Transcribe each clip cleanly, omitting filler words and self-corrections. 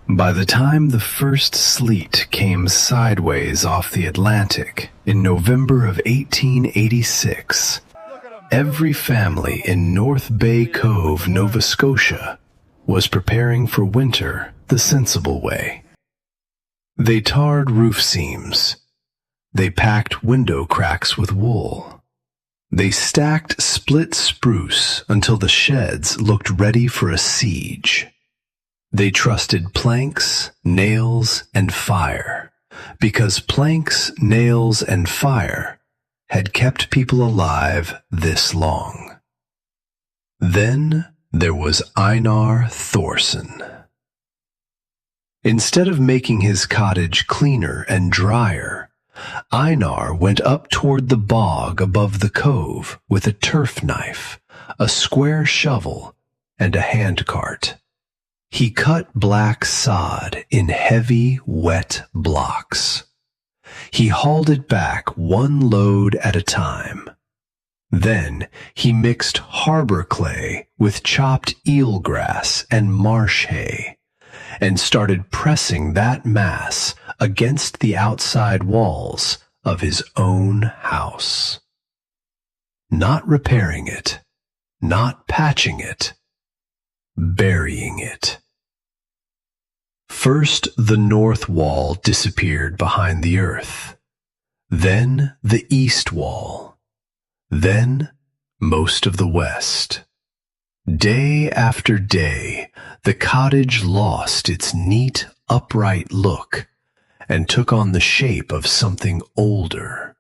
By the time the first sleet came sideways off the Atlantic in November of 1886, every family in North Bay Cove, Nova Scotia, was preparing for winter the sensible way. They tarred roof seams. They packed window cracks with wool. They stacked split spruce until the sheds looked ready for a siege. They trusted planks, nails, and fire, because planks, nails, and fire had kept people alive this long. Then there was Einar Thorsen. Instead of making his cottage cleaner and drier, Einar went up toward the bog above the cove with a turf knife, a square shovel, and a handcart. He cut black sod in heavy, wet blocks. He hauled it back one load at a time. Then he mixed harbor clay with chopped eelgrass and marsh hay, and started pressing that mass against the outside walls of his own house. Not repairing it, not patching it, burying it. First, the north wall disappeared behind the earth, then the east wall, then most of the west. Day after day, the cottage lost its neat, upright look and took on the shape of something older,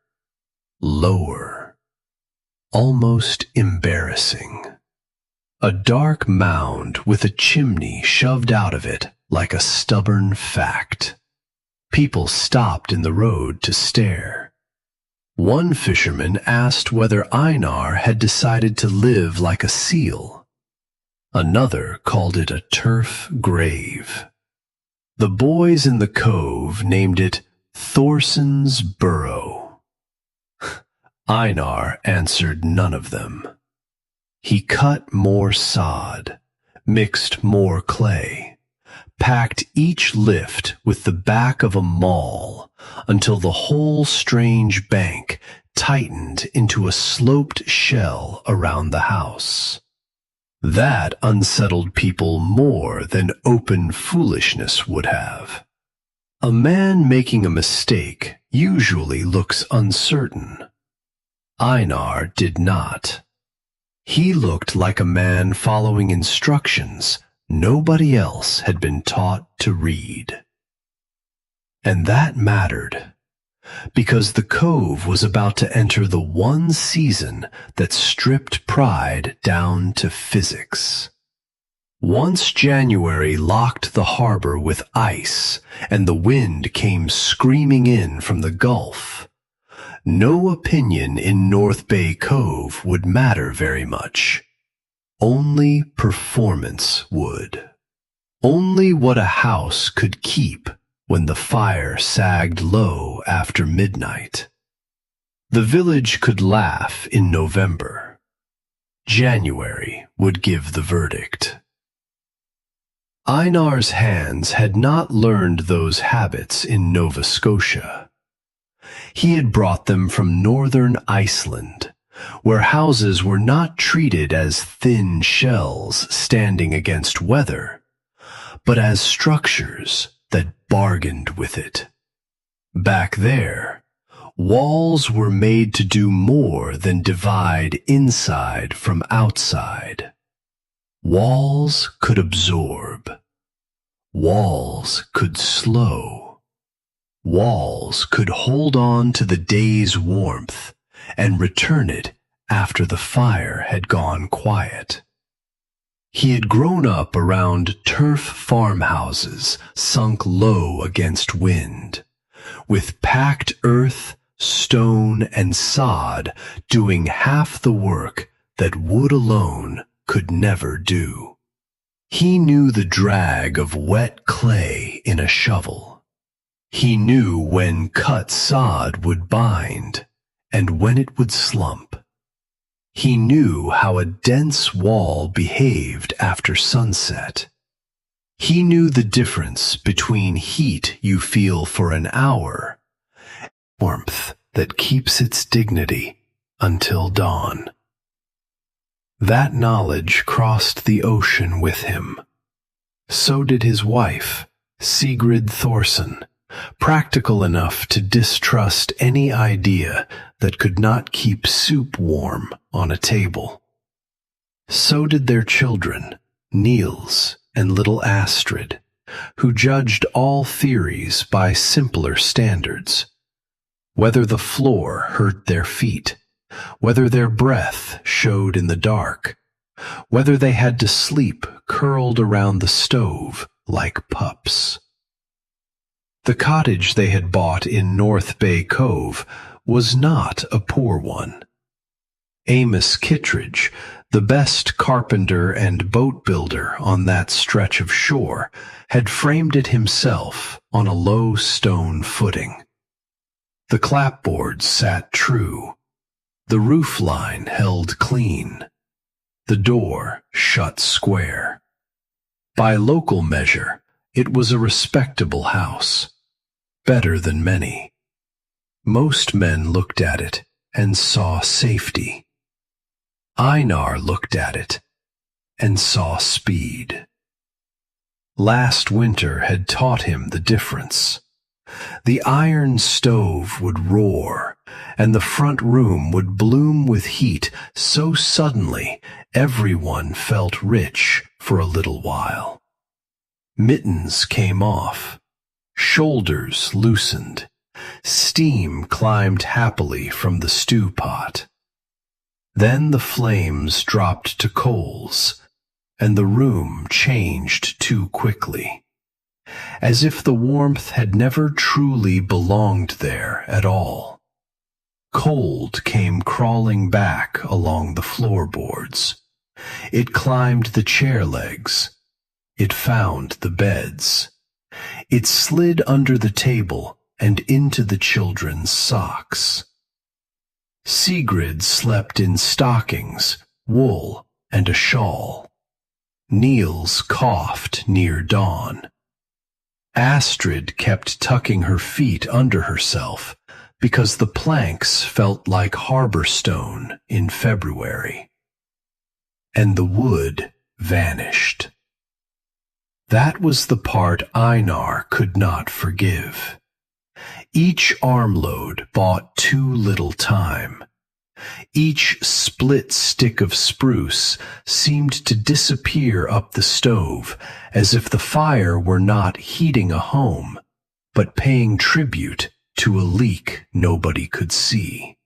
lower, almost embarrassing. A dark mound with a chimney shoved out of it like a stubborn fact. People stopped in the road to stare. One fisherman asked whether Einar had decided to live like a seal. Another called it a turf grave. The boys in the cove named it Thorsen's Burrow. Einar answered none of them. He cut more sod, mixed more clay, packed each lift with the back of a maul until the whole strange bank tightened into a sloped shell around the house. That unsettled people more than open foolishness would have. A man making a mistake usually looks uncertain. Einar did not. He looked like a man following instructions nobody else had been taught to read. And that mattered, because the cove was about to enter the one season that stripped pride down to physics. Once January locked the harbor with ice and the wind came screaming in from the Gulf, no opinion in North Bay Cove would matter very much. Only performance would. Only what a house could keep when the fire sagged low after midnight. The village could laugh in November. January would give the verdict. Einar's hands had not learned those habits in Nova Scotia. He had brought them from northern Iceland, where houses were not treated as thin shells standing against weather, but as structures that bargained with it. Back there, walls were made to do more than divide inside from outside. Walls could absorb. Walls could slow. Walls could hold on to the day's warmth and return it after the fire had gone quiet. He had grown up around turf farmhouses sunk low against wind, with packed earth, stone, and sod doing half the work that wood alone could never do. He knew the drag of wet clay in a shovel. He knew when cut sod would bind and when it would slump. He knew how a dense wall behaved after sunset. He knew the difference between heat you feel for an hour and warmth that keeps its dignity until dawn. That knowledge crossed the ocean with him. So did his wife, Sigrid Thorsen, practical enough to distrust any idea that could not keep soup warm on a table. So did their children, Niels and little Astrid, who judged all theories by simpler standards. Whether the floor hurt their feet, whether their breath showed in the dark, whether they had to sleep curled around the stove like pups. The cottage they had bought in North Bay Cove was not a poor one. Amos Kittredge, the best carpenter and boat builder on that stretch of shore, had framed it himself on a low stone footing. The clapboards sat true, the roof line held clean, the door shut square. By local measure, it was a respectable house, better than many. Most men looked at it and saw safety. Einar looked at it and saw speed. Last winter had taught him the difference. The iron stove would roar, and the front room would bloom with heat so suddenly everyone felt rich for a little while. Mittens came off, shoulders loosened, steam climbed happily from the stew pot. Then the flames dropped to coals, and the room changed too quickly, as if the warmth had never truly belonged there at all. Cold came crawling back along the floorboards. It climbed the chair legs. It found the beds. It slid under the table and into the children's socks. Sigrid slept in stockings, wool, and a shawl. Niels coughed near dawn. Astrid kept tucking her feet under herself because the planks felt like harbor stone in February. And the wood vanished. That was the part Einar could not forgive. Each armload bought too little time. Each split stick of spruce seemed to disappear up the stove, as if the fire were not heating a home, but paying tribute to a leak nobody could see.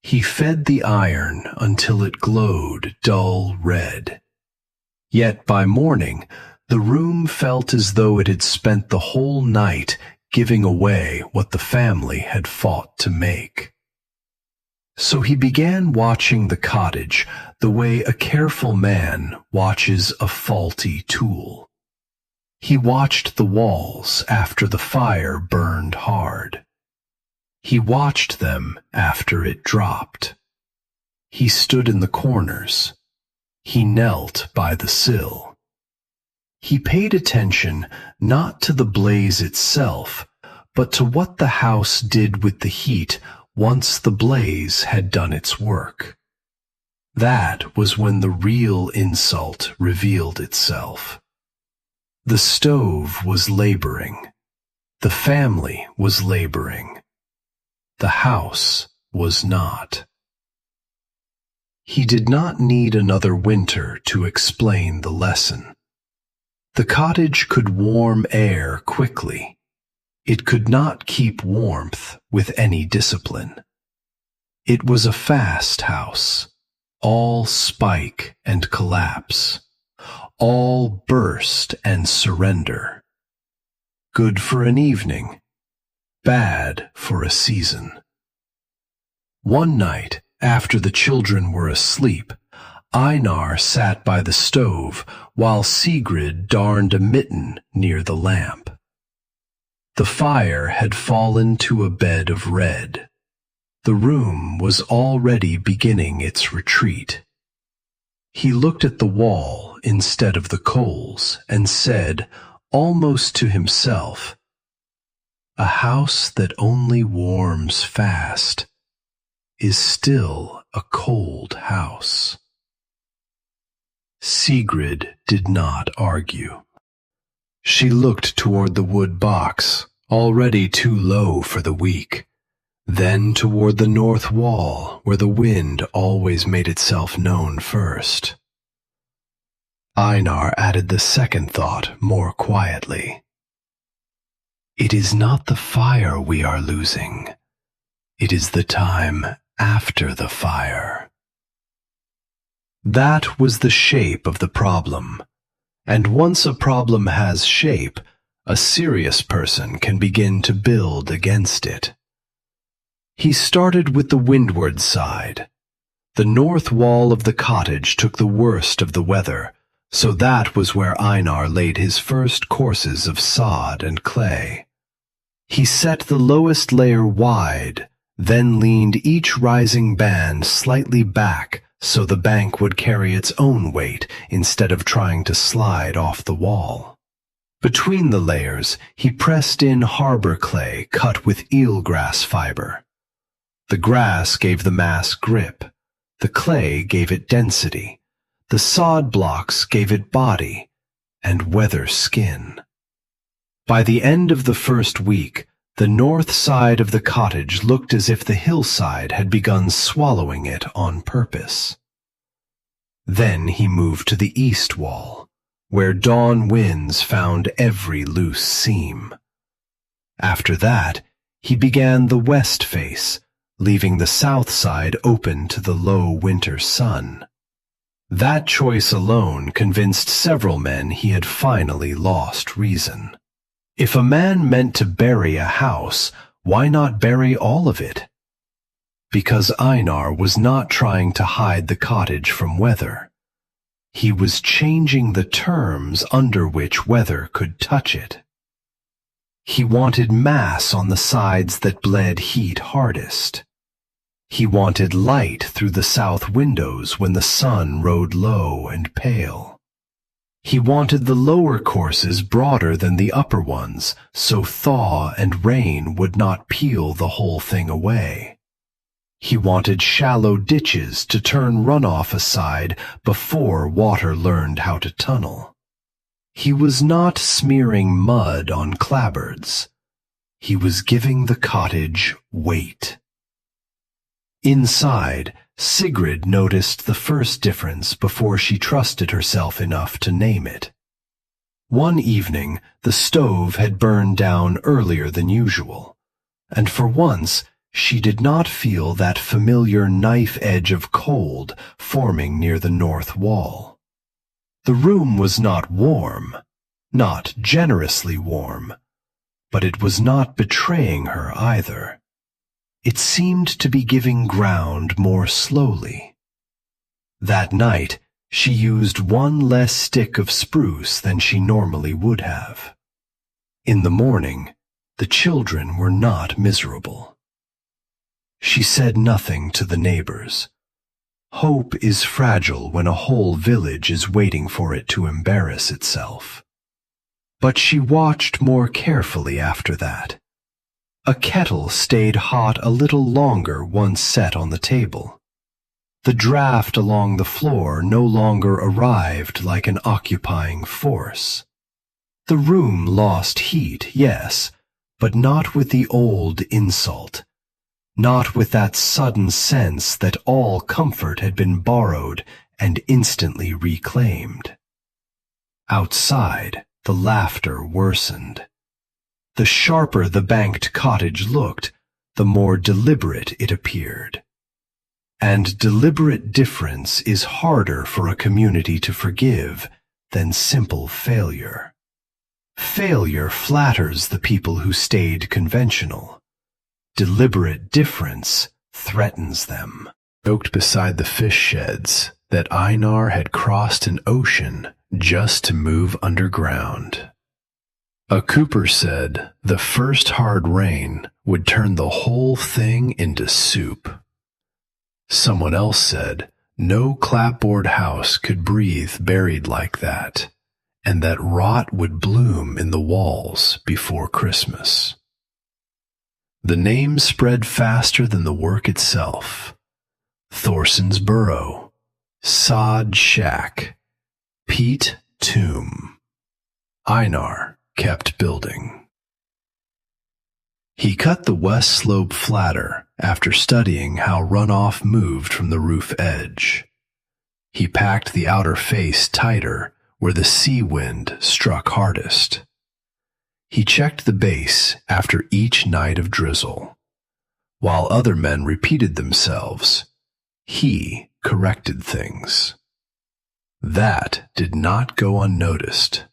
He fed the iron until it glowed dull red. Yet by morning, the room felt as though it had spent the whole night giving away what the family had fought to make. So he began watching the cottage the way a careful man watches a faulty tool. He watched the walls after the fire burned hard. He watched them after it dropped. He stood in the corners. He knelt by the sill. He paid attention not to the blaze itself, but to what the house did with the heat once the blaze had done its work. That was when the real insult revealed itself. The stove was laboring. The family was laboring. The house was not. He did not need another winter to explain the lesson. The cottage could warm air quickly. It could not keep warmth with any discipline. It was a fast house, all spike and collapse, all burst and surrender. Good for an evening, bad for a season. One night, after the children were asleep, Einar sat by the stove while Sigrid darned a mitten near the lamp. The fire had fallen to a bed of red. The room was already beginning its retreat. He looked at the wall instead of the coals and said, almost to himself, "A house that only warms fast is still a cold house." Sigrid did not argue. She looked toward the wood box, already too low for the weak, then toward the north wall where the wind always made itself known first. Einar added the second thought more quietly. "It is not the fire we are losing. It is the time after the fire." That was the shape of the problem, and once a problem has shape, a serious person can begin to build against it. He started with the windward side. The north wall of the cottage took the worst of the weather, so that was where Einar laid his first courses of sod and clay. He set the lowest layer wide, then leaned each rising band slightly back so the bank would carry its own weight instead of trying to slide off the wall. Between the layers, he pressed in harbor clay cut with eelgrass fiber. The grass gave the mass grip, the clay gave it density, the sod blocks gave it body and weather skin. By the end of the first week, the north side of the cottage looked as if the hillside had begun swallowing it on purpose. Then he moved to the east wall, where dawn winds found every loose seam. After that, he began the west face, leaving the south side open to the low winter sun. That choice alone convinced several men he had finally lost reason. If a man meant to bury a house, why not bury all of it? Because Einar was not trying to hide the cottage from weather. He was changing the terms under which weather could touch it. He wanted mass on the sides that bled heat hardest. He wanted light through the south windows when the sun rode low and pale. He wanted the lower courses broader than the upper ones, so thaw and rain would not peel the whole thing away. He wanted shallow ditches to turn runoff aside before water learned how to tunnel. He was not smearing mud on clapboards. He was giving the cottage weight. Inside, Sigrid noticed the first difference before she trusted herself enough to name it. One evening, the stove had burned down earlier than usual, and for once she did not feel that familiar knife edge of cold forming near the north wall. The room was not warm, not generously warm, but it was not betraying her either. It seemed to be giving ground more slowly. That night, she used one less stick of spruce than she normally would have. In the morning, the children were not miserable. She said nothing to the neighbors. Hope is fragile when a whole village is waiting for it to embarrass itself. But she watched more carefully after that. A kettle stayed hot a little longer once set on the table. The draft along the floor no longer arrived like an occupying force. The room lost heat, yes, but not with the old insult, not with that sudden sense that all comfort had been borrowed and instantly reclaimed. Outside, the laughter worsened. The sharper the banked cottage looked, the more deliberate it appeared. And deliberate difference is harder for a community to forgive than simple failure. Failure flatters the people who stayed conventional. Deliberate difference threatens them. Joked beside the fish sheds that Einar had crossed an ocean just to move underground. A cooper said the first hard rain would turn the whole thing into soup. Someone else said No clapboard house could breathe buried like that, and that rot would bloom in the walls before Christmas. The name spread faster than the work itself. Thorsen's Burrow, Sod Shack, Peat Tomb. Einar kept building. He cut the west slope flatter after studying how runoff moved from the roof edge. He packed the outer face tighter where the sea wind struck hardest. He checked the base after each night of drizzle. While other men repeated themselves, he corrected things. That did not go unnoticed.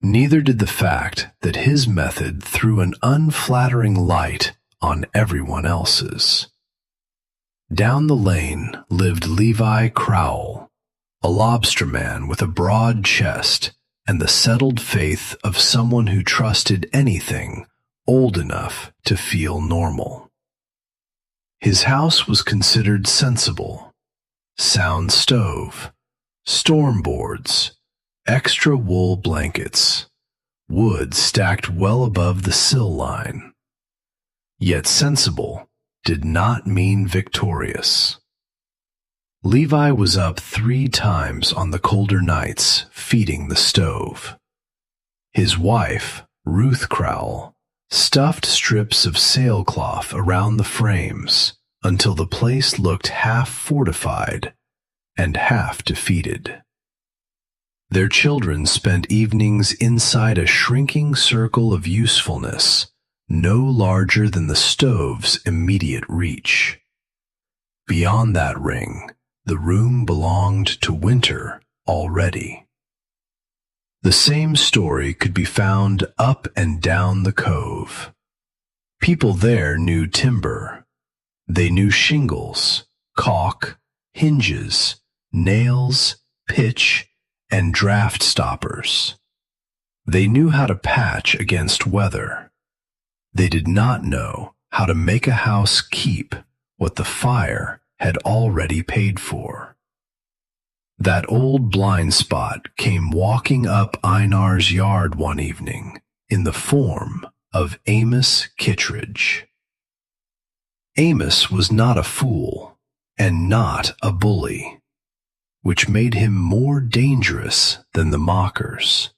Neither did the fact that his method threw an unflattering light on everyone else's. Down the lane lived Levi Crowell, a lobsterman with a broad chest and the settled faith of someone who trusted anything old enough to feel normal. His house was considered sensible. Sound stove, storm boards, extra wool blankets, wood stacked well above the sill line. Yet sensible did not mean victorious. Levi was up 3 times on the colder nights feeding the stove. His wife, Ruth Crowell, stuffed strips of sailcloth around the frames until the place looked half fortified and half defeated. Their children spent evenings inside a shrinking circle of usefulness no larger than the stove's immediate reach. Beyond that ring, the room belonged to winter already. The same story could be found up and down the cove. People there knew timber. They knew shingles, caulk, hinges, nails, pitch, and draft stoppers. They knew how to patch against weather. They did not know how to make a house keep what the fire had already paid for. That old blind spot came walking up Einar's yard one evening in the form of Amos Kittredge. Amos was not a fool and not a bully, which made him more dangerous than the mockers.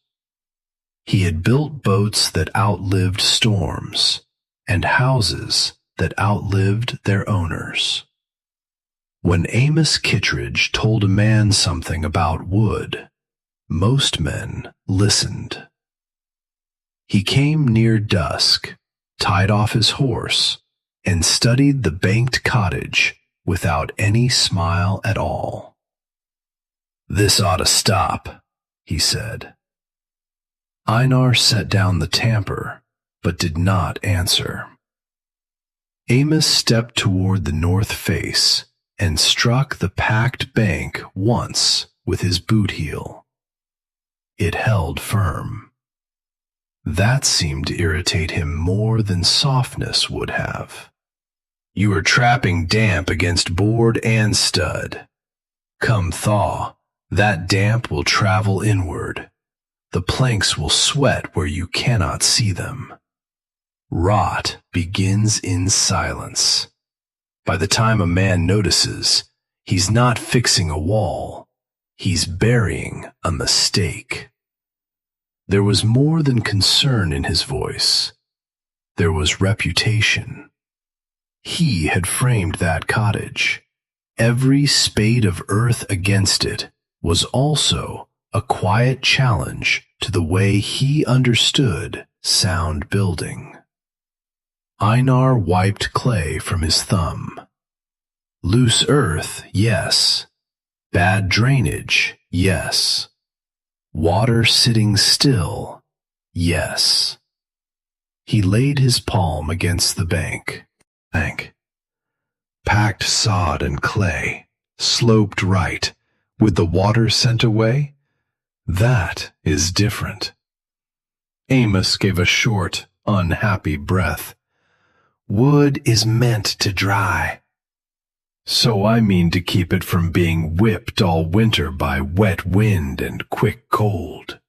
He had built boats that outlived storms and houses that outlived their owners. When Amos Kittredge told a man something about wood, most men listened. He came near dusk, tied off his horse, and studied the banked cottage without any smile at all. "This ought to stop," he said. Einar set down the tamper, but did not answer. Amos stepped toward the north face and struck the packed bank once with his boot heel. It held firm. That seemed to irritate him more than softness would have. "You are trapping damp against board and stud. Come thaw, that damp will travel inward. The planks will sweat where you cannot see them. Rot begins in silence. By the time a man notices, he's not fixing a wall, he's burying a mistake." There was more than concern in his voice. There was reputation. He had framed that cottage. Every spade of earth against it was also a quiet challenge to the way he understood sound building. Einar wiped clay from his thumb. Loose earth, yes. Bad drainage, yes. Water sitting still, yes. He laid his palm against the bank. Packed sod and clay, sloped right, with the water sent away? That is different. Amos gave a short, unhappy breath. "Wood is meant to dry." So I mean to keep it from being whipped all winter by wet wind and quick cold.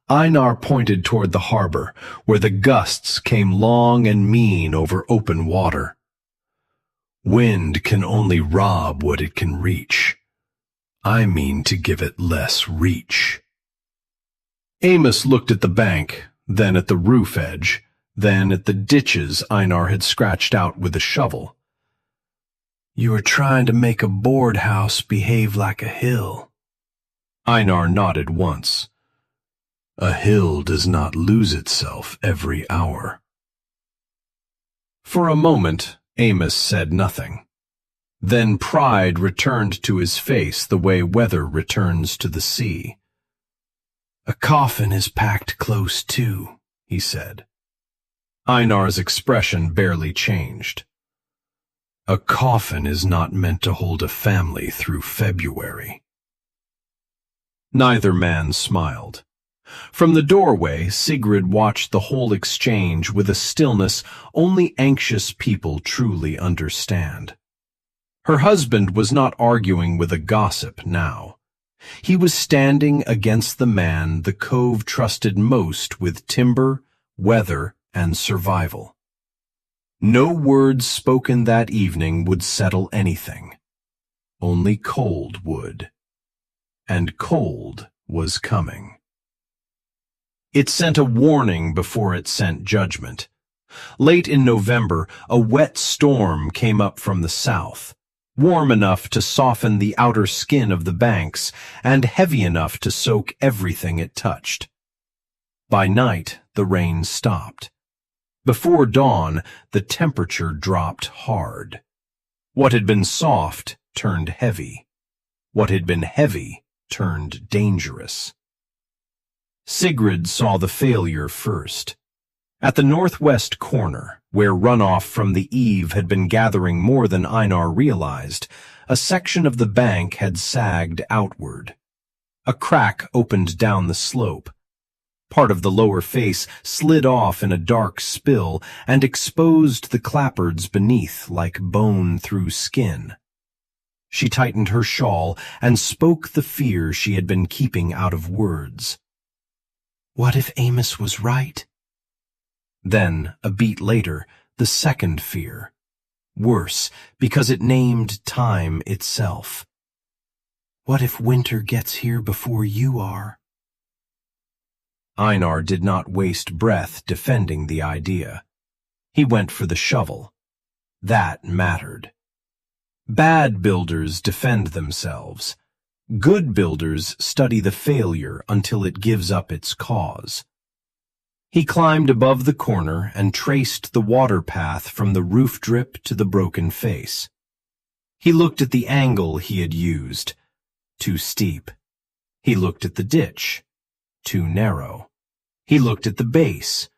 Einar pointed toward the harbor, where the gusts came long and mean over open water. Wind can only rob what it can reach. I mean to give it less reach. Amos looked at the bank, then at the roof edge, then at the ditches Einar had scratched out with a shovel. You are trying to make a board house behave like a hill. Einar nodded once. A hill does not lose itself every hour. For a moment, Amos said nothing. Then pride returned to his face the way weather returns to the sea. A coffin is packed close too, he said. Einar's expression barely changed. A coffin is not meant to hold a family through February. Neither man smiled. From the doorway, Sigrid watched the whole exchange with a stillness only anxious people truly understand. Her husband was not arguing with a gossip now. He was standing against the man the cove trusted most with timber, weather, and survival. No words spoken that evening would settle anything. Only cold would. And cold was coming. It sent a warning before it sent judgment. Late in November, a wet storm came up from the south, warm enough to soften the outer skin of the banks and heavy enough to soak everything it touched. By night, the rain stopped. Before dawn, the temperature dropped hard. What had been soft turned heavy. What had been heavy turned dangerous. Sigrid saw the failure first. At the northwest corner, where runoff from the eave had been gathering more than Einar realized, a section of the bank had sagged outward. A crack opened down the slope. Part of the lower face slid off in a dark spill and exposed the clapboards beneath like bone through skin. She tightened her shawl and spoke the fear she had been keeping out of words. What if Amos was right? Then, a beat later, the second fear. Worse, because it named time itself. What if winter gets here before you are? Einar did not waste breath defending the idea. He went for the shovel. That mattered. Bad builders defend themselves. Good builders study the failure until it gives up its cause. He climbed above the corner and traced the water path from the roof drip to the broken face. He looked at the angle he had used. Too steep. He looked at the ditch. Too narrow. He looked at the base.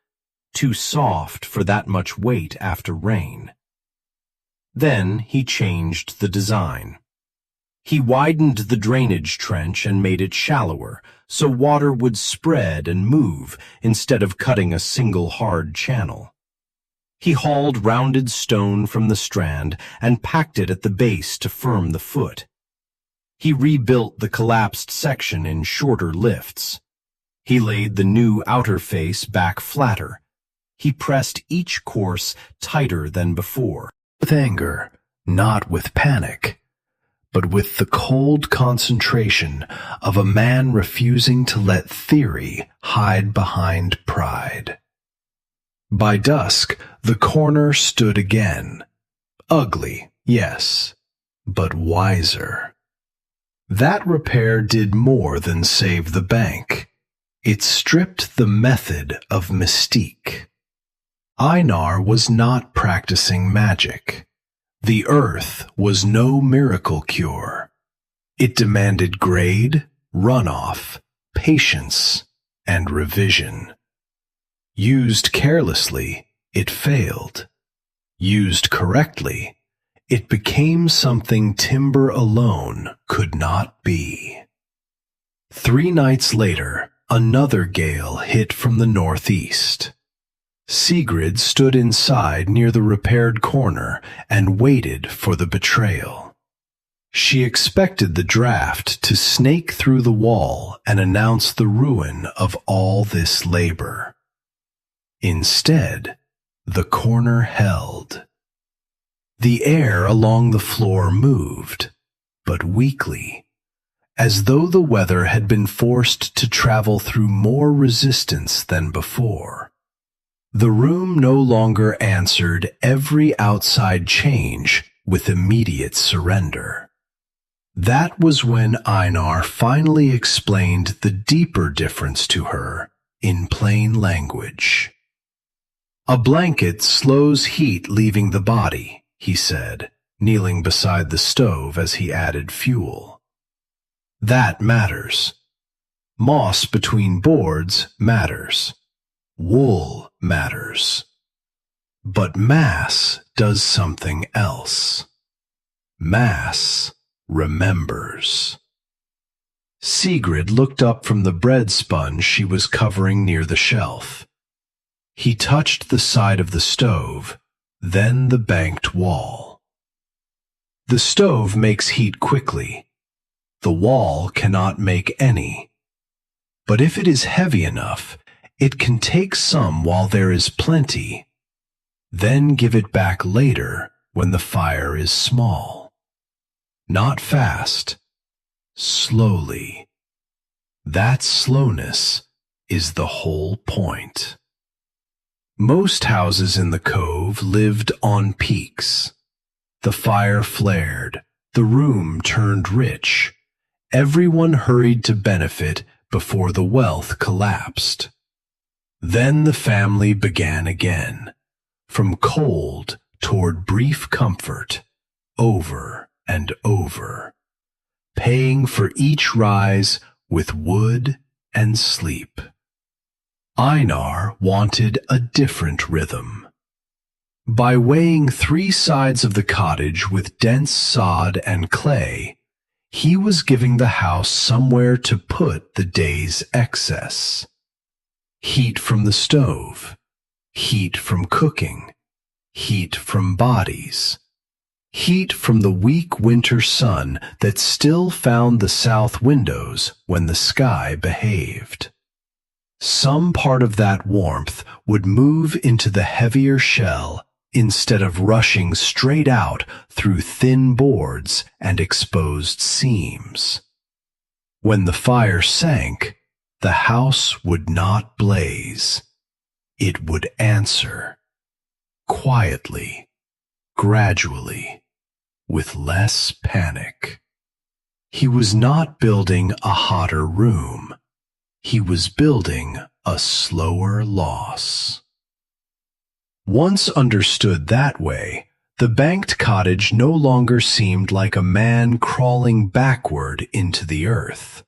Too soft for that much weight after rain. Then he changed the design. He widened the drainage trench and made it shallower, so water would spread and move instead of cutting a single hard channel. He hauled rounded stone from the strand and packed it at the base to firm the foot. He rebuilt the collapsed section in shorter lifts. He laid the new outer face back flatter. He pressed each course tighter than before. With anger, not with panic, but with the cold concentration of a man refusing to let theory hide behind pride. By dusk, the corner stood again. Ugly, yes, but wiser. That repair did more than save the bank. It stripped the method of mystique. Einar was not practicing magic. The earth was no miracle cure. It demanded grade, runoff, patience, and revision. Used carelessly, it failed. Used correctly, it became something timber alone could not be. 3 nights later, another gale hit from the northeast. Sigrid stood inside near the repaired corner and waited for the betrayal. She expected the draft to snake through the wall and announce the ruin of all this labor. Instead, the corner held. The air along the floor moved, but weakly, as though the weather had been forced to travel through more resistance than before. The room no longer answered every outside change with immediate surrender. That was when Einar finally explained the deeper difference to her in plain language. "A blanket slows heat leaving the body," he said, kneeling beside the stove as he added fuel. "That matters. Moss between boards matters. Wool matters. But mass does something else. Mass remembers." Sigrid looked up from the bread sponge she was covering near the shelf. He touched the side of the stove, then the banked wall. The stove makes heat quickly. The wall cannot make any. But if it is heavy enough, it can take some while there is plenty, then give it back later when the fire is small. Not fast, slowly. That slowness is the whole point. Most houses in the cove lived on peaks. The fire flared, the room turned rich. Everyone hurried to benefit before the wealth collapsed. Then the family began again, from cold toward brief comfort, over and over, paying for each rise with wood and sleep. Einar wanted a different rhythm. By weighing 3 sides of the cottage with dense sod and clay, he was giving the house somewhere to put the day's excess. Heat from the stove, heat from cooking, heat from bodies, heat from the weak winter sun that still found the south windows when the sky behaved. Some part of that warmth would move into the heavier shell instead of rushing straight out through thin boards and exposed seams. When the fire sank, the house would not blaze. It would answer, quietly, gradually, with less panic. He was not building a hotter room. He was building a slower loss. Once understood that way, the banked cottage no longer seemed like a man crawling backward into the earth.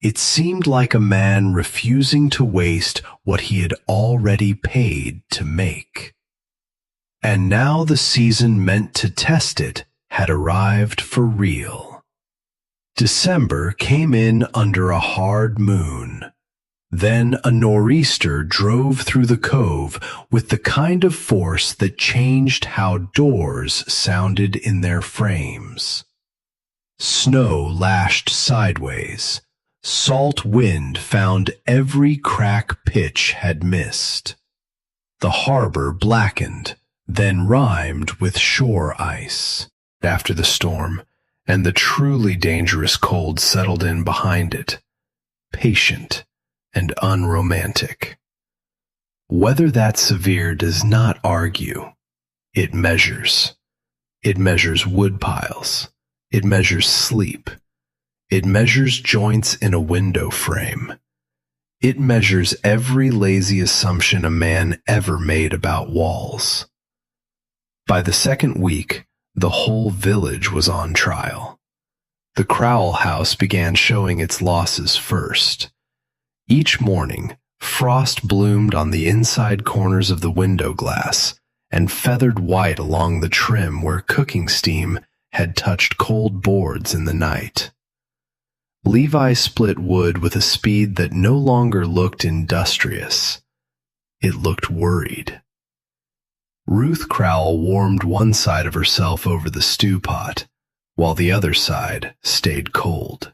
It seemed like a man refusing to waste what he had already paid to make. And now the season meant to test it had arrived for real. December came in under a hard moon. Then a nor'easter drove through the cove with the kind of force that changed how doors sounded in their frames. Snow lashed sideways. Salt wind found every crack pitch had missed. The harbor blackened, then rhymed with shore ice. After the storm, and the truly dangerous cold settled in behind it, patient and unromantic. Weather that severe does not argue. It measures. It measures wood piles. It measures sleep. It measures joints in a window frame. It measures every lazy assumption a man ever made about walls. By the second week, the whole village was on trial. The Crowell house began showing its losses first. Each morning, frost bloomed on the inside corners of the window glass and feathered white along the trim where cooking steam had touched cold boards in the night. Levi split wood with a speed that no longer looked industrious. It looked worried. Ruth Crowell warmed one side of herself over the stew pot, while the other side stayed cold.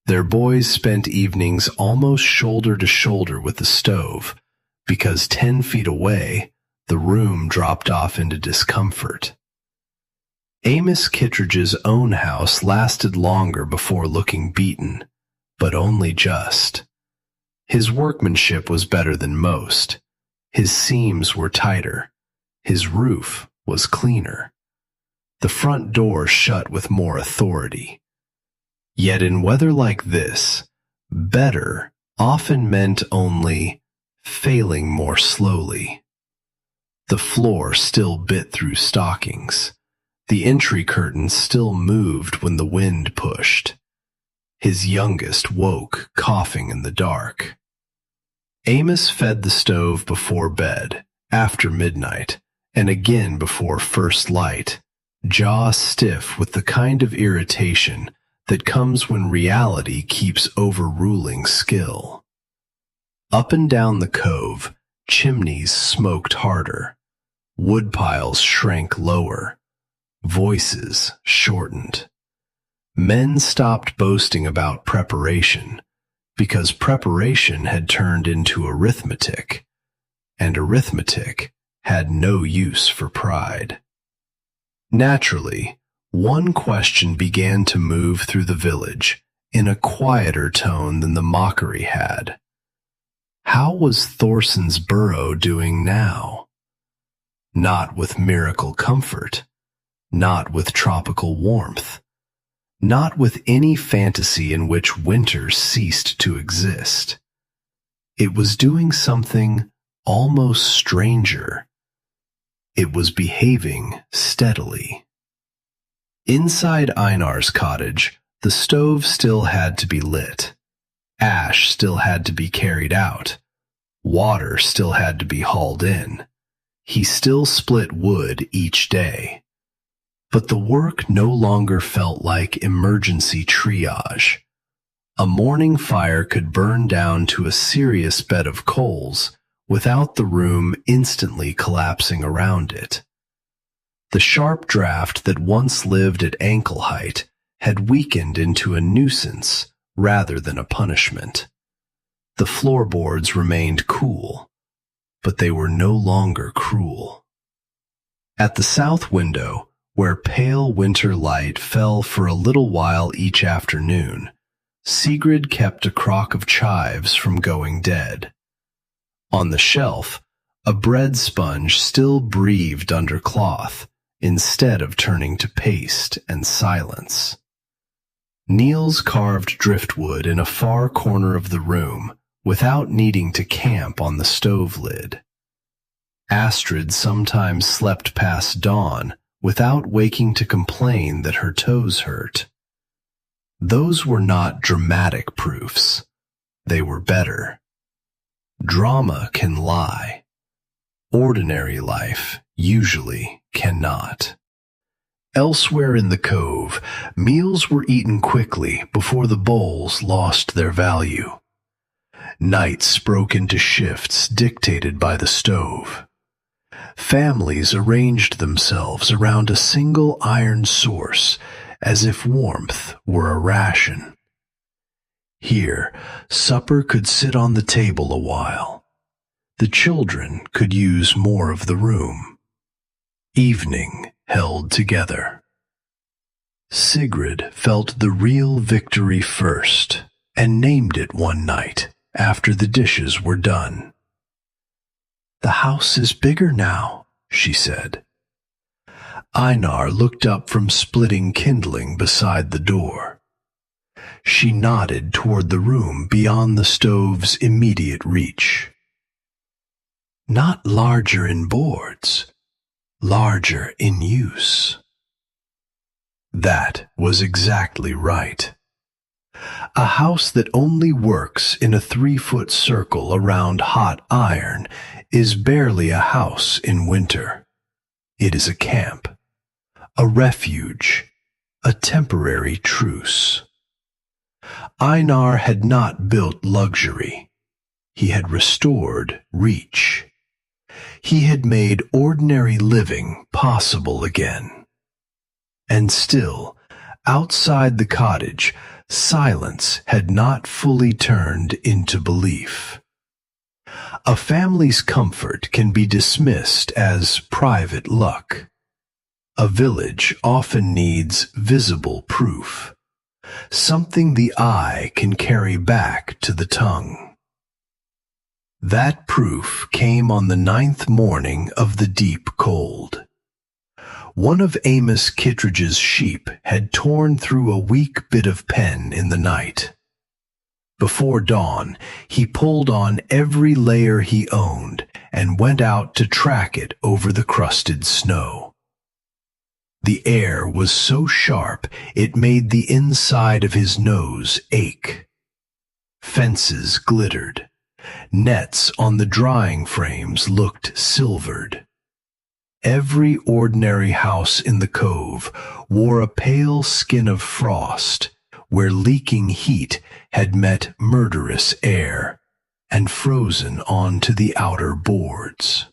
Their boys spent evenings almost shoulder to shoulder with the stove, because 10 feet away, the room dropped off into discomfort. Amos Kittredge's own house lasted longer before looking beaten, but only just. His workmanship was better than most. His seams were tighter. His roof was cleaner. The front door shut with more authority. Yet in weather like this, better often meant only failing more slowly. The floor still bit through stockings. The entry curtains still moved when the wind pushed. His youngest woke, coughing in the dark. Amos fed the stove before bed, after midnight, and again before first light, jaw stiff with the kind of irritation that comes when reality keeps overruling skill. Up and down the cove, chimneys smoked harder. Woodpiles shrank lower. Voices shortened. Men stopped boasting about preparation, because preparation had turned into arithmetic, and arithmetic had no use for pride. Naturally, one question began to move through the village in a quieter tone than the mockery had. How was Thorsen's burrow doing now? Not with miracle comfort, not with tropical warmth, not with any fantasy in which winter ceased to exist. It was doing something almost stranger. It was behaving steadily. Inside Einar's cottage, the stove still had to be lit. Ash still had to be carried out. Water still had to be hauled in. He still split wood each day. But the work no longer felt like emergency triage. A morning fire could burn down to a serious bed of coals without the room instantly collapsing around it. The sharp draft that once lived at ankle height had weakened into a nuisance rather than a punishment. The floorboards remained cool, but they were no longer cruel. At the south window, where pale winter light fell for a little while each afternoon, Sigrid kept a crock of chives from going dead. On the shelf, a bread sponge still breathed under cloth, instead of turning to paste and silence. Niels carved driftwood in a far corner of the room without needing to camp on the stove lid. Astrid sometimes slept past dawn without waking to complain that her toes hurt. Those were not dramatic proofs. They were better. Drama can lie. Ordinary life usually cannot. Elsewhere in the cove, meals were eaten quickly before the bowls lost their value. Nights broke into shifts dictated by the stove. Families arranged themselves around a single iron source as if warmth were a ration. Here, supper could sit on the table a while. The children could use more of the room. Evening held together. Sigrid felt the real victory first and named it one night after the dishes were done. "The house is bigger now," she said. Einar looked up from splitting kindling beside the door. She nodded toward the room beyond the stove's immediate reach. "Not larger in boards, larger in use." That was exactly right. A house that only works in a 3-foot circle around hot iron is barely a house in winter. It is a camp, a refuge, a temporary truce. Einar had not built luxury. He had restored reach. He had made ordinary living possible again. And still, outside the cottage, silence had not fully turned into belief. A family's comfort can be dismissed as private luck. A village often needs visible proof, something the eye can carry back to the tongue. That proof came on the 9th morning of the deep cold. One of Amos Kittredge's sheep had torn through a weak bit of pen in the night. Before dawn, he pulled on every layer he owned and went out to track it over the crusted snow. The air was so sharp it made the inside of his nose ache. Fences glittered. Nets on the drying frames looked silvered. Every ordinary house in the cove wore a pale skin of frost, where leaking heat had met murderous air and frozen onto the outer boards.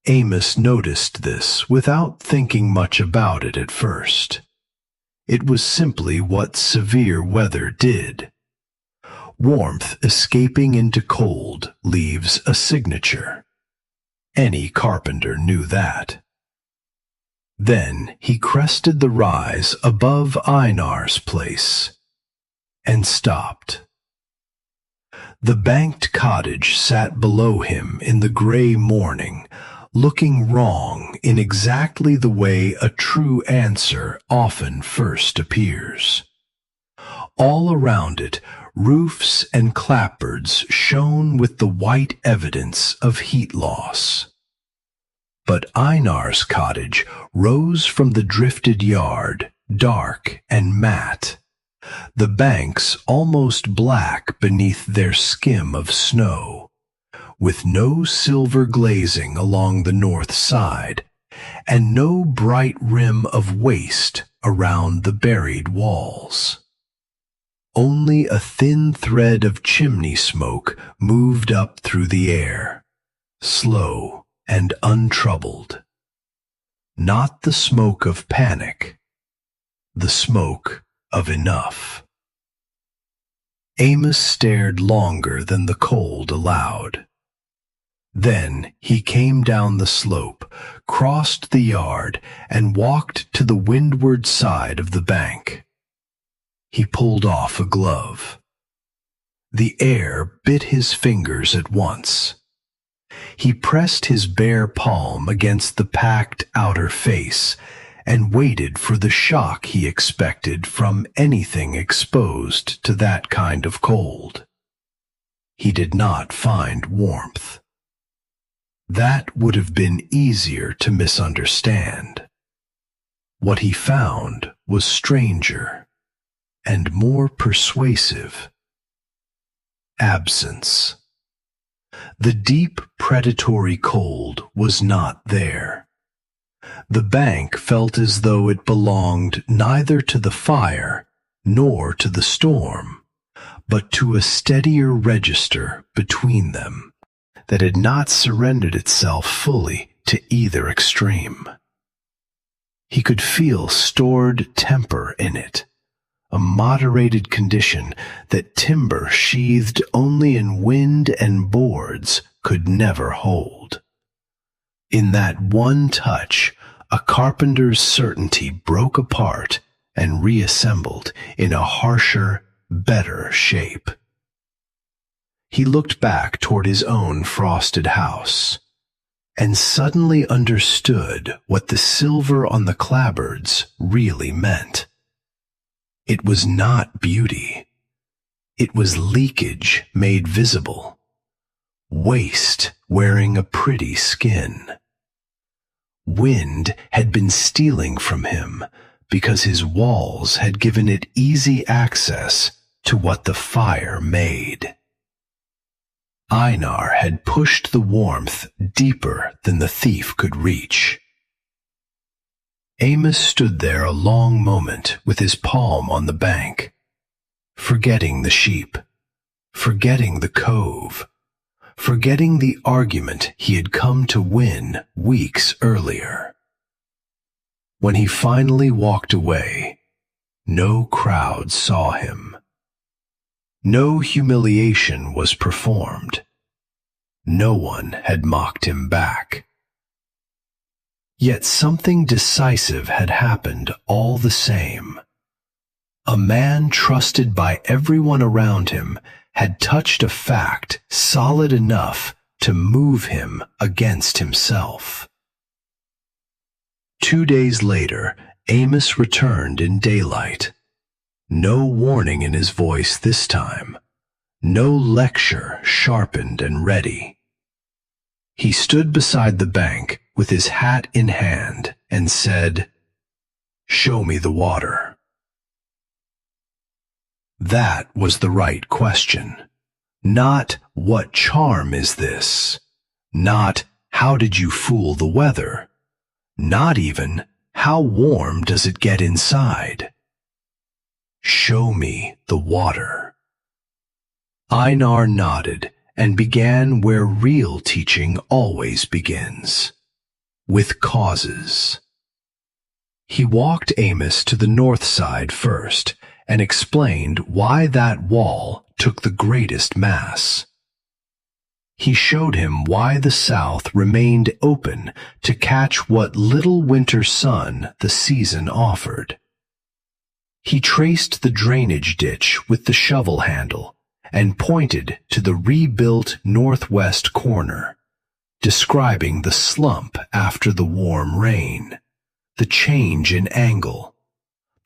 Amos noticed this without thinking much about it at first. It was simply what severe weather did. Warmth escaping into cold leaves a signature. Any carpenter knew that. Then he crested the rise above Einar's place and stopped. The banked cottage sat below him in the gray morning, looking wrong in exactly the way a true answer often first appears. All around it, roofs and clapboards shone with the white evidence of heat loss. But Einar's cottage rose from the drifted yard, dark and matte, the banks almost black beneath their skim of snow, with no silver glazing along the north side, and no bright rim of waste around the buried walls. Only a thin thread of chimney smoke moved up through the air, slow and untroubled. Not the smoke of panic, the smoke of enough. Amos stared longer than the cold allowed. Then he came down the slope, crossed the yard, and walked to the windward side of the bank. He pulled off a glove. The air bit his fingers at once. He pressed his bare palm against the packed outer face and waited for the shock he expected from anything exposed to that kind of cold. He did not find warmth. That would have been easier to misunderstand. What he found was stranger and more persuasive. Absence. The deep predatory cold was not there. The bank felt as though it belonged neither to the fire nor to the storm, but to a steadier register between them that had not surrendered itself fully to either extreme. He could feel stored temper in it, a moderated condition that timber sheathed only in wind and boards could never hold. In that one touch, a carpenter's certainty broke apart and reassembled in a harsher, better shape. He looked back toward his own frosted house, and suddenly understood what the silver on the clapboards really meant. It was not beauty. It was leakage made visible, waste wearing a pretty skin. Wind had been stealing from him because his walls had given it easy access to what the fire made. Einar had pushed the warmth deeper than the thief could reach. Amos stood there a long moment with his palm on the bank, forgetting the sheep, forgetting the cove, forgetting the argument he had come to win weeks earlier. When he finally walked away, no crowd saw him. No humiliation was performed. No one had mocked him back. Yet something decisive had happened all the same. A man trusted by everyone around him had touched a fact solid enough to move him against himself. 2 days later, Amos returned in daylight. No warning in his voice this time. No lecture sharpened and ready. He stood beside the bank with his hat in hand and said, "Show me the water." That was the right question. Not, "What charm is this?" Not, "How did you fool the weather?" Not even, "How warm does it get inside?" "Show me the water." Einar nodded and began where real teaching always begins, with causes. He walked Amos to the north side first and explained why that wall took the greatest mass. He showed him why the south remained open to catch what little winter sun the season offered. He traced the drainage ditch with the shovel handle and pointed to the rebuilt northwest corner, describing the slump after the warm rain, the change in angle,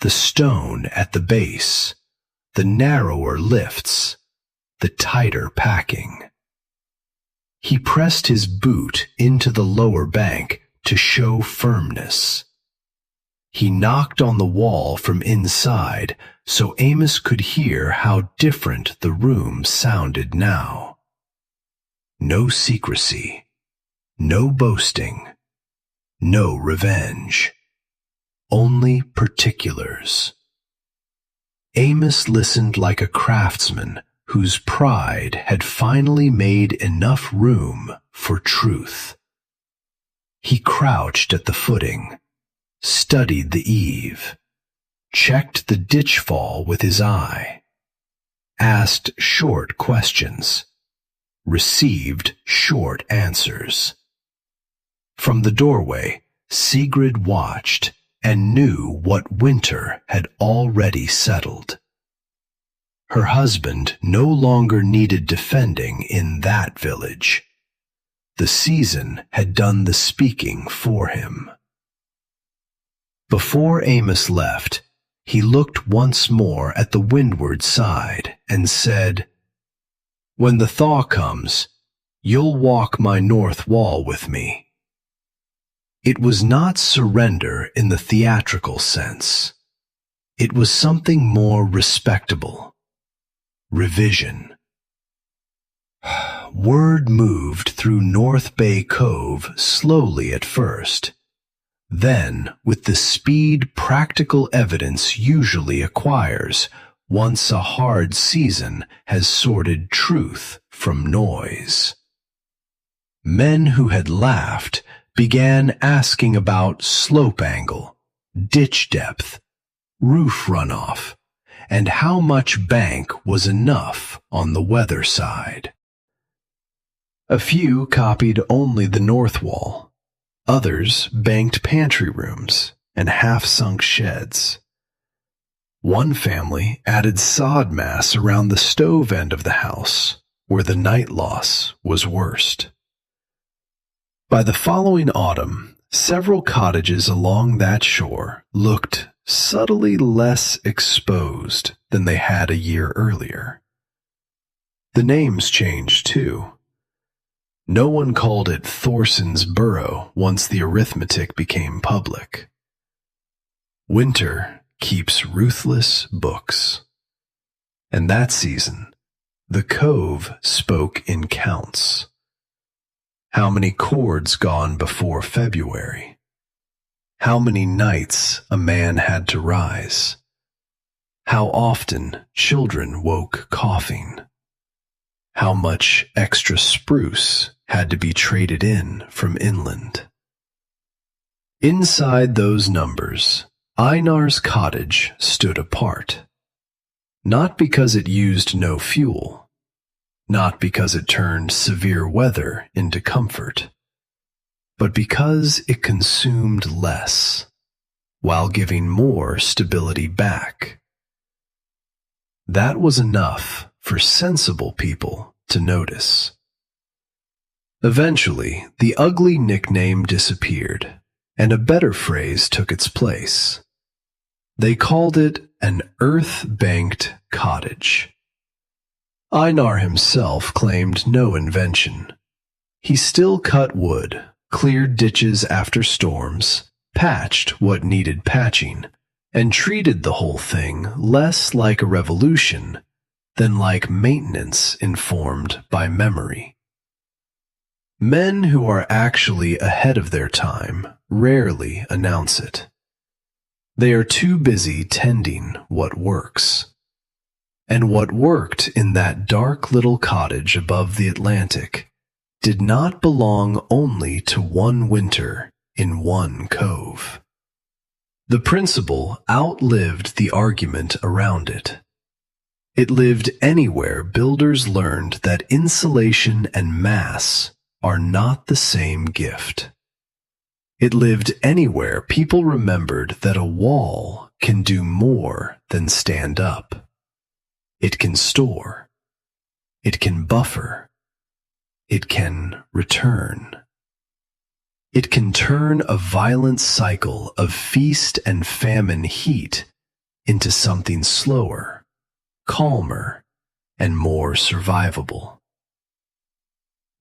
the stone at the base, the narrower lifts, the tighter packing. He pressed his boot into the lower bank to show firmness. He knocked on the wall from inside so Amos could hear how different the room sounded now. No secrecy, no boasting, no revenge, only particulars. Amos listened like a craftsman whose pride had finally made enough room for truth. He crouched at the footing, studied the eave, checked the ditchfall with his eye, asked short questions, received short answers. From the doorway, Sigrid watched and knew what winter had already settled. Her husband no longer needed defending in that village. The season had done the speaking for him. Before Amos left, he looked once more at the windward side and said, "When the thaw comes, you'll walk my north wall with me." It was not surrender in the theatrical sense. It was something more respectable. Revision. Word moved through North Bay Cove slowly at first. Then, with the speed practical evidence usually acquires once a hard season has sorted truth from noise. Men who had laughed began asking about slope angle, ditch depth, roof runoff, and how much bank was enough on the weather side. A few copied only the north wall. Others banked pantry rooms and half-sunk sheds. One family added sod mass around the stove end of the house, where the night loss was worst. By the following autumn, several cottages along that shore looked subtly less exposed than they had a year earlier. The names changed, too. No one called it Thorsen's Burrow once the arithmetic became public. Winter keeps ruthless books. And that season, the cove spoke in counts. How many cords gone before February? How many nights a man had to rise? How often children woke coughing? how much extra spruce had to be traded in from inland. Inside those numbers, Einar's cottage stood apart. Not because it used no fuel, not because it turned severe weather into comfort, but because it consumed less, while giving more stability back. That was enough for sensible people to notice. Eventually, the ugly nickname disappeared, and a better phrase took its place. They called it an earth-banked cottage. Einar himself claimed no invention. He still cut wood, cleared ditches after storms, patched what needed patching, and treated the whole thing less like a revolution than like maintenance informed by memory. Men who are actually ahead of their time rarely announce it. They are too busy tending what works. And what worked in that dark little cottage above the Atlantic did not belong only to one winter in one cove. The principle outlived the argument around it. It lived anywhere builders learned that insulation and mass are not the same gift. It lived anywhere people remembered that a wall can do more than stand up. It can store. It can buffer. It can return. It can turn a violent cycle of feast and famine heat into something slower, calmer, and more survivable.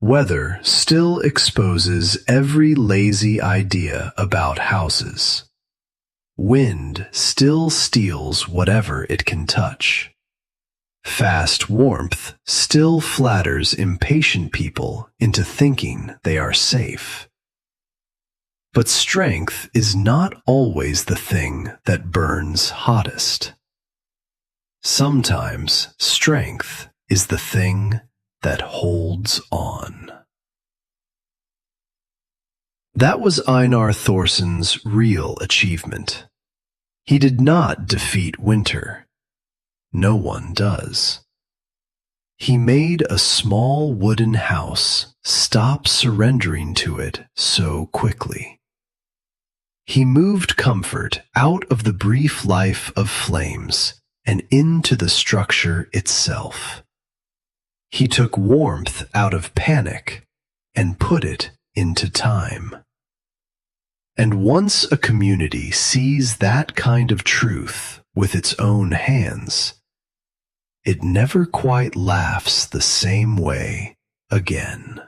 Weather still exposes every lazy idea about houses. Wind still steals whatever it can touch. Fast warmth still flatters impatient people into thinking they are safe. But strength is not always the thing that burns hottest. Sometimes strength is the thing that holds on. That was Einar Thorsen's real achievement. He did not defeat winter. No one does. He made a small wooden house stop surrendering to it so quickly. He moved comfort out of the brief life of flames and into the structure itself. He took warmth out of panic and put it into time. And once a community sees that kind of truth with its own hands, it never quite laughs the same way again.